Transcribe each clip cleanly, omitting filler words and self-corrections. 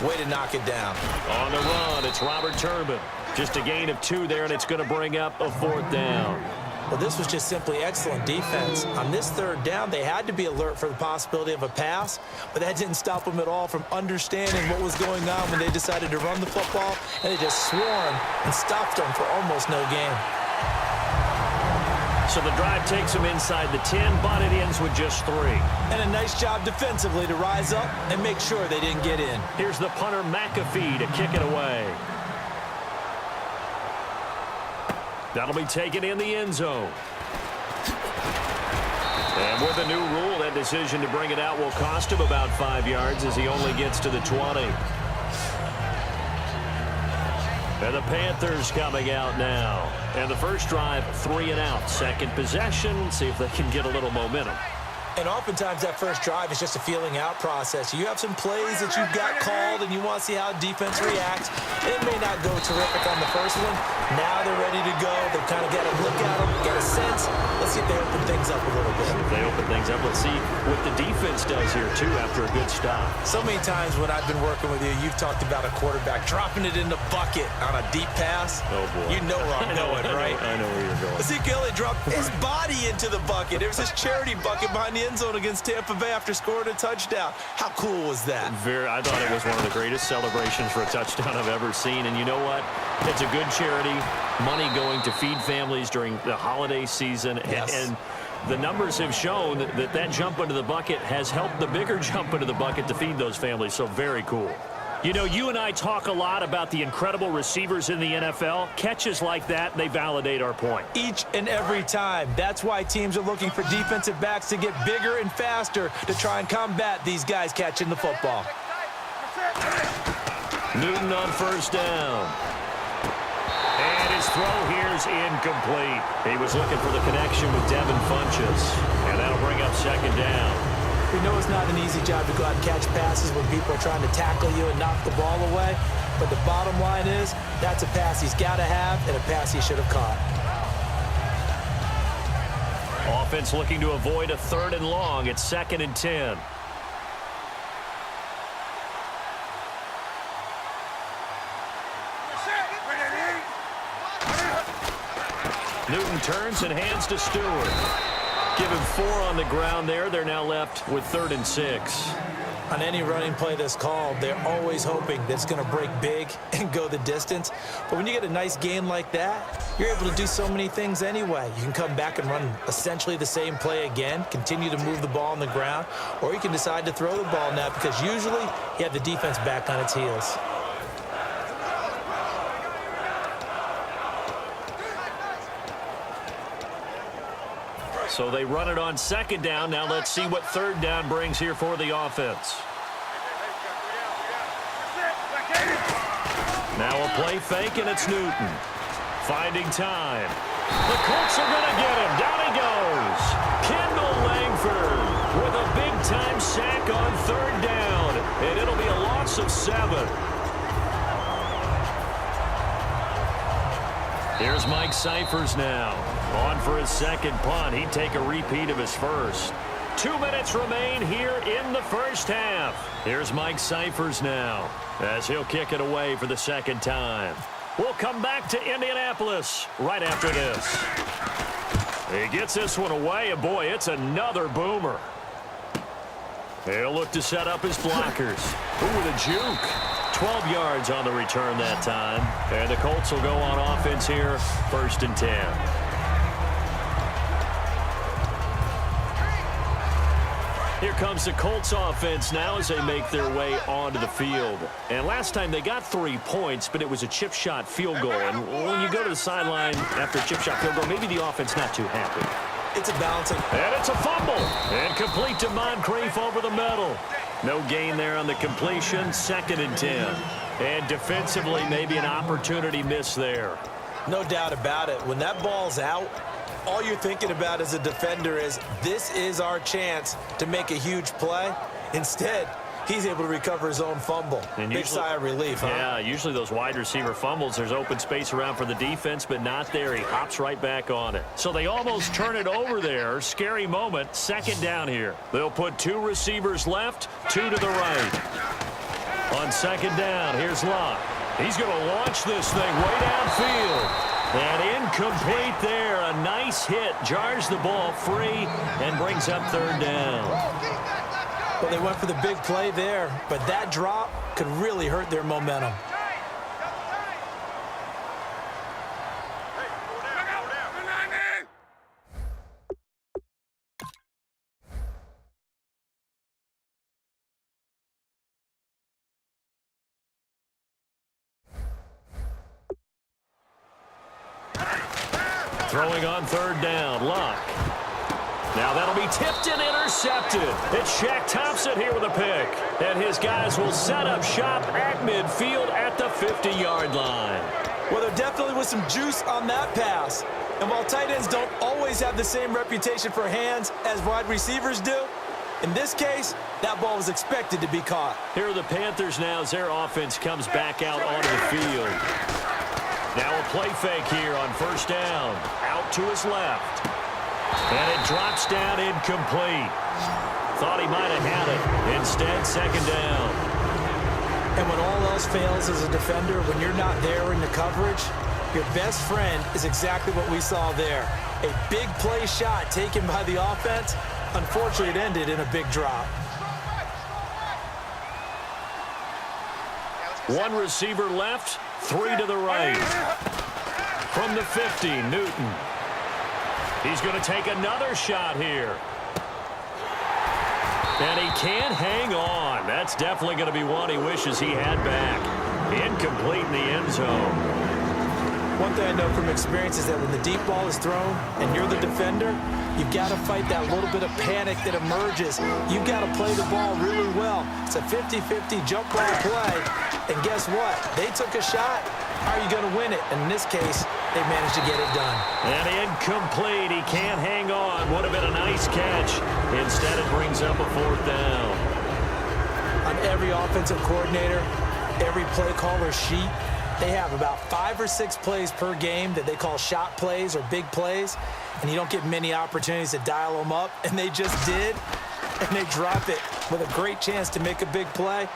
Way to knock it down. On the run, it's Robert Turbin. Just a gain of 2 there, and it's going to bring up a 4th down. Well, this was just simply excellent defense. On this 3rd down, they had to be alert for the possibility of a pass, but that didn't stop them at all from understanding what was going on when they decided to run the football, and they just swarmed and stopped them for almost no gain. So the drive takes them inside the 10, but it ends with just 3. And a nice job defensively to rise up and make sure they didn't get in. Here's the punter, McAfee, to kick it away. That'll be taken in the end zone. And with a new rule, that decision to bring it out will cost him about 5 yards as he only gets to the 20. And the Panthers coming out now. And the first drive, 3 and out. Second possession, see if they can get a little momentum. And oftentimes that first drive is just a feeling out process. You have some plays that you've got called and you want to see how defense reacts. It may not go terrific on the first one. Now they're ready to go. They've kind of got a look at them, get a sense. Let's see if they open things up a little bit. If they open things up, let's see what the defense does here, too, after a good stop. So many times when I've been working with you, you've talked about a quarterback dropping it in the bucket on a deep pass. Oh, boy. You know where I'm going, right? I know where you're going. Ezekiel Elliott dropped his body into the bucket. There was this charity bucket behind the end zone against Tampa Bay after scoring a touchdown. How cool was that? I thought it was one of the greatest celebrations for a touchdown I've ever seen. And you know what? It's a good charity. Money going to feed families during the holiday season. Yes. And the numbers have shown that jump into the bucket has helped the bigger jump into the bucket to feed those families. So very cool. You know, you and I talk a lot about the incredible receivers in the NFL. Catches like that, they validate our point. Each and every time. That's why teams are looking for defensive backs to get bigger and faster to try and combat these guys catching the football. Newton on first down. And his throw here's incomplete. He was looking for the connection with Devin Funchess. And that'll bring up second down. We know it's not an easy job to go out and catch passes when people are trying to tackle you and knock the ball away. But the bottom line is, that's a pass he's got to have and a pass he should have caught. Offense looking to avoid a 3rd and long. It's 2nd and 10. Newton turns and hands to Stewart. Give him 4 on the ground there. They're now left with 3rd and 6. On any running play that's called, they're always hoping that it's going to break big and go the distance. But when you get a nice gain like that, you're able to do so many things anyway. You can come back and run essentially the same play again, continue to move the ball on the ground, or you can decide to throw the ball now because usually you have the defense back on its heels. So they run it on 2nd down. Now let's see what 3rd down brings here for the offense. Now a play fake, and it's Newton. Finding time. The Colts are going to get him. Down he goes. Kendall Langford with a big-time sack on 3rd down. And it'll be a loss of 7. Here's Mike Cyphers now. On for his 2nd punt. He'd take a repeat of his first. 2 minutes remain here in the first half. Here's Mike Cyphers now as he'll kick it away for the 2nd time. We'll come back to Indianapolis right after this. He gets this one away, and boy, it's another boomer. He'll look to set up his blockers. Ooh, with a juke. 12 yards on the return that time. And the Colts will go on offense here, 1st and 10. Here comes the Colts offense now as they make their way onto the field. And last time they got 3 points, but it was a chip shot field goal. And when you go to the sideline after a chip shot field goal, maybe the offense not too happy. It's a balancing. And it's a fumble. And complete to Moncrief over the middle. No gain there on the completion, 2nd and 10. And defensively, maybe an opportunity miss there. No doubt about it. When that ball's out, all you're thinking about as a defender is, this is our chance to make a huge play. Instead, he's able to recover his own fumble. And big sigh of relief, huh? Yeah, usually those wide receiver fumbles, there's open space around for the defense, but not there. He hops right back on it. So they almost turn it over there. Scary moment. 2nd down here. They'll put 2 receivers left, 2 to the right. On second down, here's Luck. He's going to launch this thing way downfield. And incomplete there. A nice hit. Jars the ball free and brings up third down. Well, they went for the big play there, but that drop could really hurt their momentum. Throwing on third down, Luck. Now that'll be tipped and intercepted. It's Shaq Thompson here with a pick. And his guys will set up shop at midfield at the 50-yard line. Well, there definitely was some juice on that pass. And while tight ends don't always have the same reputation for hands as wide receivers do, in this case, that ball was expected to be caught. Here are the Panthers now as their offense comes back out onto the field. Now a play fake here on first down. Out to his left. And it drops down incomplete. Thought he might have had it. Instead, second down. And when all else fails as a defender, when you're not there in the coverage, your best friend is exactly what we saw there. A big play shot taken by the offense. Unfortunately, it ended in a big drop. One receiver left, three to the right. From the 50, Newton. He's going to take another shot here. And he can't hang on. That's definitely going to be one he wishes he had back. Incomplete in the end zone. One thing I know from experience is that when the deep ball is thrown and you're the defender, you've got to fight that little bit of panic that emerges. You've got to play the ball really well. It's a 50-50 jump ball play. And guess what? They took a shot. How are you going to win it? And in this case, they managed to get it done. And incomplete. He can't hang on. Would have been a nice catch. Instead, it brings up a fourth down. On every offensive coordinator, every play caller sheet, they have about 5 or 6 plays per game that they call shot plays or big plays, and you don't get many opportunities to dial them up, and they just did, and they drop it with a great chance to make a big play.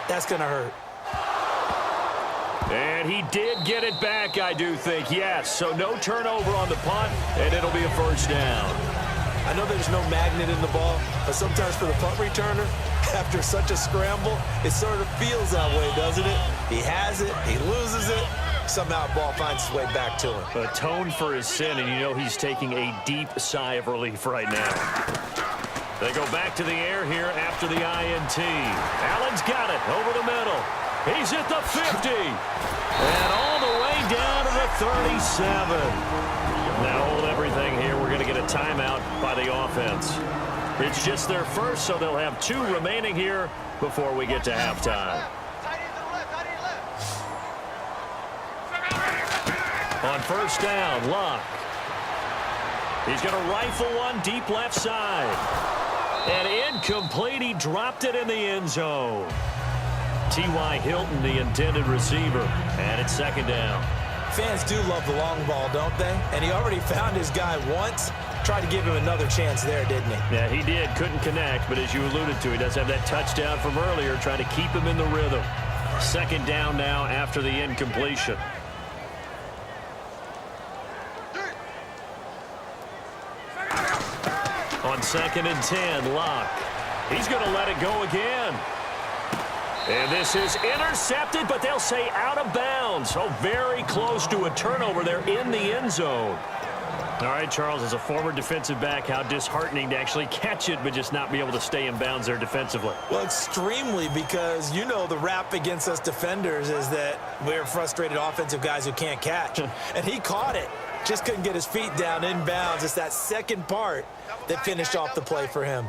That's going to hurt. And he did get it back, I do think, yes. So no turnover on the punt, and it'll be a first down. I know there's no magnet in the ball, but sometimes for the punt returner, after such a scramble, it sort of feels that way, doesn't it? He has it, he loses it, somehow the ball finds its way back to him. Atoned for his sin, and you know he's taking a deep sigh of relief right now. They go back to the air here after the INT. Allen's got it over the middle. He's at the 50. And all the way down to the 37. Now hold everything here. We're going to get a timeout by the offense. It's just their first, so they'll have 2 remaining here before we get to halftime. On first down, Luck. He's going to rifle one deep left side. And incomplete. He dropped it in the end zone. T.Y. Hilton, the intended receiver. And it's second down. Fans do love the long ball, don't they? And he already found his guy once. Tried to give him another chance there, didn't he? Yeah, he did. Couldn't connect, but as you alluded to, he does have that touchdown from earlier, trying to keep him in the rhythm. Second down now after the incompletion. On second and 10, Luck. He's going to let it go again. And this is intercepted, but they'll say out of bounds. So very close to a turnover there in the end zone. All right, Charles, as a former defensive back, how disheartening to actually catch it, but just not be able to stay in bounds there defensively. Well, extremely, because you know the rap against us defenders is that we're frustrated offensive guys who can't catch. And he caught it. Just couldn't get his feet down in bounds. It's that second part that finished off the play for him.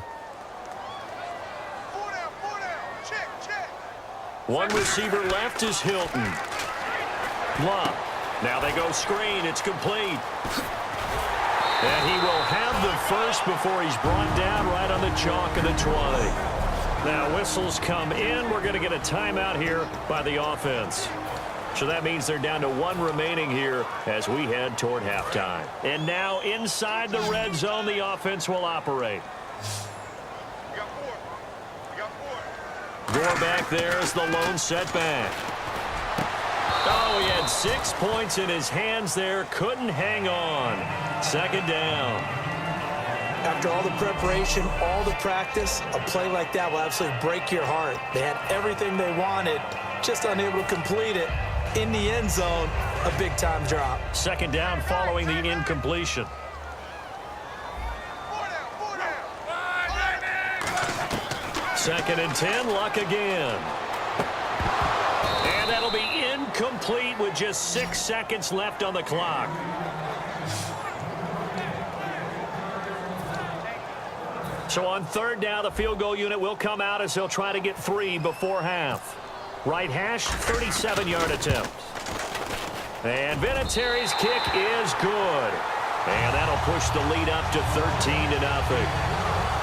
One receiver left is Hilton. Luck. Now they go screen. It's complete. And he will have the first before he's brought down right on the chalk of the 20. Now whistles come in. We're going to get a timeout here by the offense. So that means they're down to 1 remaining here as we head toward halftime. And now inside the red zone, the offense will operate. Gore back there as the lone setback. Oh, he had 6 points in his hands there. Couldn't hang on. Second down. After all the preparation, all the practice, a play like that will absolutely break your heart. They had everything they wanted, just unable to complete it. In the end zone, a big-time drop. Second down following the incompletion. Second and 10, Luck again. And that'll be incomplete with just 6 seconds left on the clock. So on third down, the field goal unit will come out as they'll try to get 3 before half. Right hash, 37-yard attempt. And Vinatieri's kick is good. And that'll push the lead up to 13-0.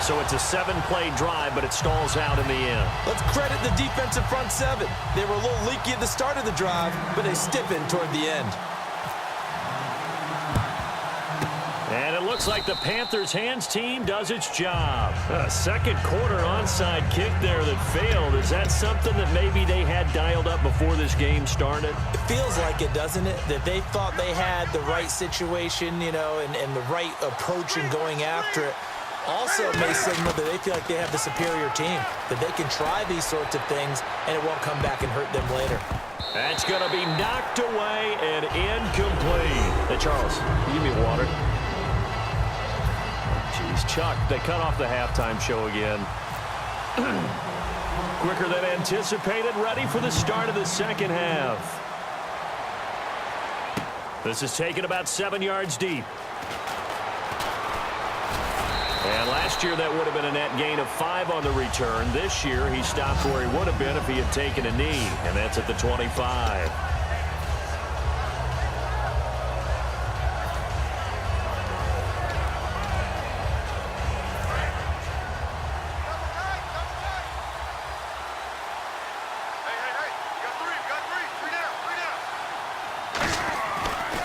So it's a 7-play drive, but it stalls out in the end. Let's credit the defensive front seven. They were a little leaky at the start of the drive, but they stiffened toward the end. And it looks like the Panthers' hands team does its job. A second quarter onside kick there that failed. Is that something that maybe they had dialed up before this game started? It feels like it, doesn't it? That they thought they had the right situation, you know, and the right approach in going after it. Also may signal that they feel like they have the superior team, that they can try these sorts of things, and it won't come back and hurt them later. That's going to be knocked away and incomplete. Hey, Charles, can you give me water? Jeez, Chuck, they cut off the halftime show again. Quicker than anticipated, ready for the start of the second half. This is taken about 7 yards deep. And last year, that would have been a net gain of 5 on the return. This year, he stopped where he would have been if he had taken a knee, and that's at the 25.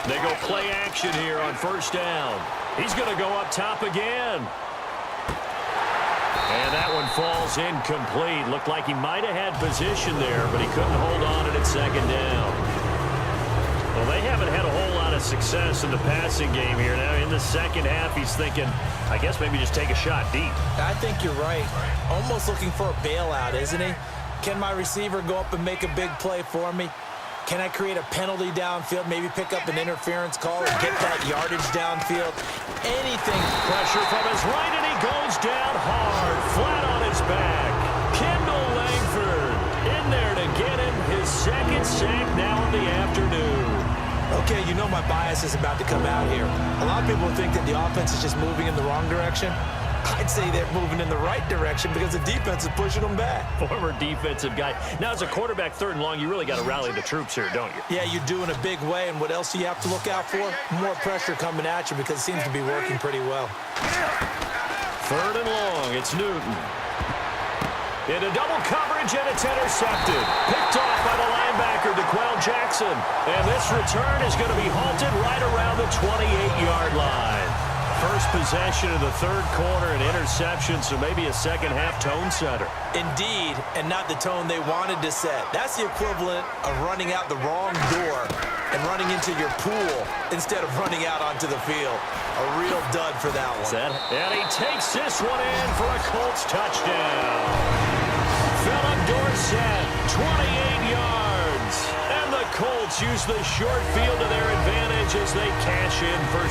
They go play action here on first down. He's going to go up top again. And that one falls incomplete. Looked like he might have had position there, but he couldn't hold on to it at second down. Well, they haven't had a whole lot of success in the passing game here. Now, in the second half, he's thinking, I guess maybe just take a shot deep. I think you're right. Almost looking for a bailout, isn't he? Can my receiver go up and make a big play for me? Can I create a penalty downfield, maybe pick up an interference call and get that yardage downfield? Anything. Pressure from his right, and he goes down hard, flat on his back. Kendall Langford in there to get him his second sack now in the afternoon. Okay, you know my bias is about to come out here. A lot of people think that the offense is just moving in the wrong direction. I'd say they're moving in the right direction because the defense is pushing them back. Former defensive guy. Now, as a quarterback, third and long, you really got to rally the troops here, don't you? Yeah, you do in a big way. And what else do you have to look out for? More pressure coming at you because it seems to be working pretty well. Third and long, it's Newton. Into double coverage, and it's intercepted. Picked off by the linebacker, DeQuell Jackson. And this return is going to be halted right around the 28-yard line. First possession of the third quarter, an interception, so maybe a second-half tone setter. Indeed, and not the tone they wanted to set. That's the equivalent of running out the wrong door and running into your pool instead of running out onto the field. A real dud for that one. And he takes this one in for a Colts touchdown. Philip Dorsett, 28 yards. And the Colts use the short field to their advantage as they cash in for